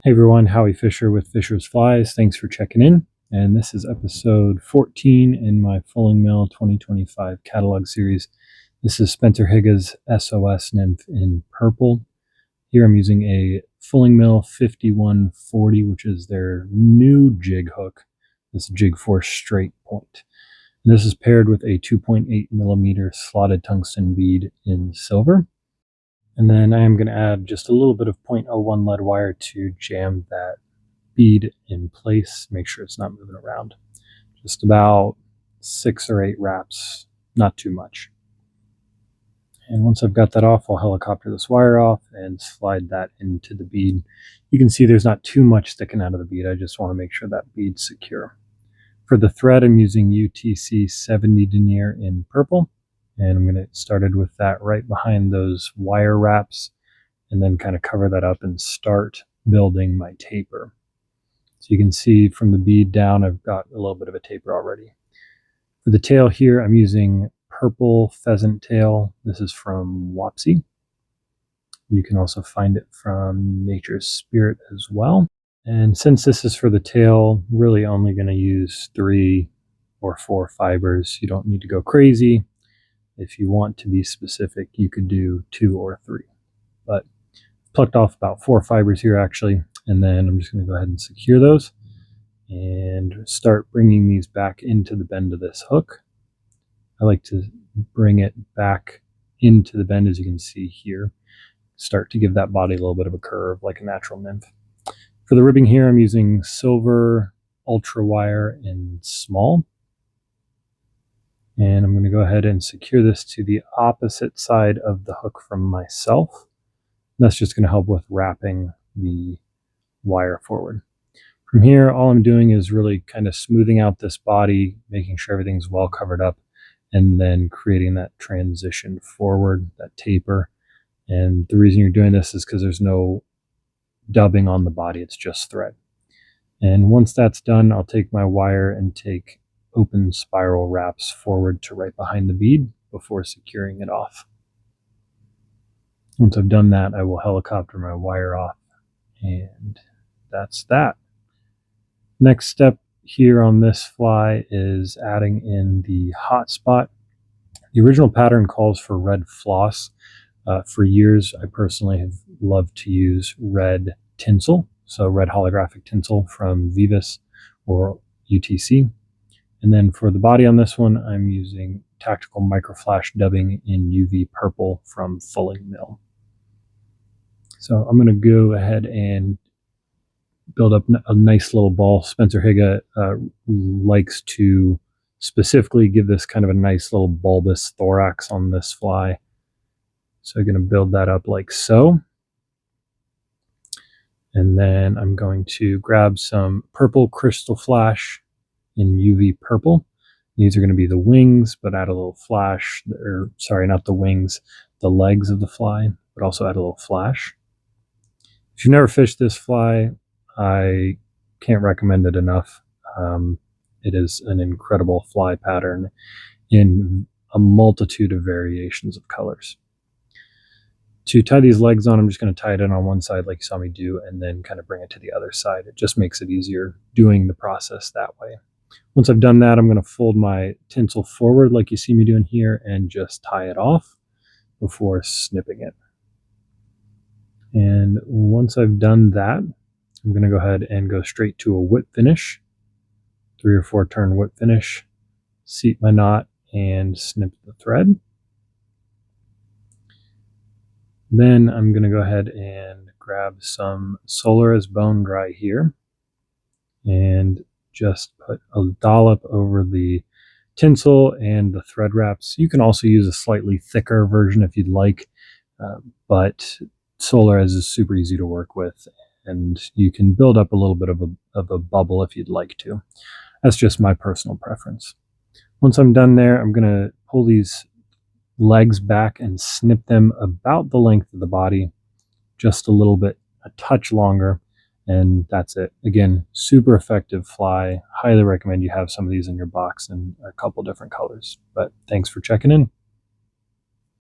Hey everyone, Howie Fisher with Fisher's Flies. Thanks for checking in. And this is episode 14 in my Fulling Mill 2025 catalog series. This is Spencer Higa's SOS Nymph in purple. Here I'm using a Fulling Mill 5140, which is their new jig hook. This jig force straight point. And this is paired with a 2.8 millimeter slotted tungsten bead in silver. And then I am going to add just a little bit of 0.01 lead wire to jam that bead in place, make sure it's not moving around. Just about 6 or 8 wraps, not too much. And once I've got that off, I'll helicopter this wire off and slide that into the bead. You can see there's not too much sticking out of the bead. I just want to make sure that bead's secure. For the thread, I'm using UTC 70 denier in purple. And I'm going to get started with that right behind those wire wraps and then kind of cover that up and start building my taper. So you can see from the bead down, I've got a little bit of a taper already. For the tail here, I'm using purple pheasant tail. This is from Wapsi. You can also find it from Nature's Spirit as well. And since this is for the tail, really only going to use 3 or 4 fibers. You don't need to go crazy. If you want to be specific, you could do 2 or 3. But plucked off about 4 fibers here actually, and then I'm just going to go ahead and secure those and start bringing these back into the bend of this hook. I like to bring it back into the bend, as you can see here. Start to give that body a little bit of a curve like a natural nymph. For the ribbing here, I'm using silver ultra wire in small. And I'm going to go ahead and secure this to the opposite side of the hook from myself. That's just going to help with wrapping the wire forward. From here, all I'm doing is really kind of smoothing out this body, making sure everything's well covered up, and then creating that transition forward, that taper. And the reason you're doing this is because there's no dubbing on the body, it's just thread. And once that's done, I'll take my wire and take open spiral wraps forward to right behind the bead before securing it off. Once I've done that, I will helicopter my wire off, and that's that. Next step here on this fly is adding in the hot spot. The original pattern calls for red floss. For years, I personally have loved to use red tinsel, so red holographic tinsel from Vivus or UTC. And then for the body on this one, I'm using tactical microflash dubbing in UV purple from Fulling Mill. So I'm going to go ahead and build up a nice little ball. Spencer Higa likes to specifically give this kind of a nice little bulbous thorax on this fly. So I'm going to build that up like so. And then I'm going to grab some purple Krystal flash in UV purple. These are going to be the wings, but add a little flash, or sorry, not the wings, the legs of the fly, but also add a little flash. If you've never fished this fly, I can't recommend it enough. It is an incredible fly pattern in a multitude of variations of colors. To tie these legs on, I'm just going to tie it in on one side like you saw me do, and then kind of bring it to the other side. It just makes it easier doing the process that way. Once I've done that, I'm going to fold my tinsel forward like you see me doing here and just tie it off before snipping it. And once I've done that, I'm going to go ahead and go straight to a whip finish, 3 or 4 turn whip finish, seat my knot, and snip the thread. Then I'm going to go ahead and grab some Solarez bone dry here and just put a dollop over the tinsel and the thread wraps. You can also use a slightly thicker version if you'd like, but Solarez is super easy to work with, and you can build up a little bit of a bubble if you'd like to. That's just my personal preference. Once I'm done there, I'm going to pull these legs back and snip them about the length of the body, just a little bit, a touch longer, and that's it. Again, super effective fly. Highly recommend you have some of these in your box in a couple different colors. But thanks for checking in.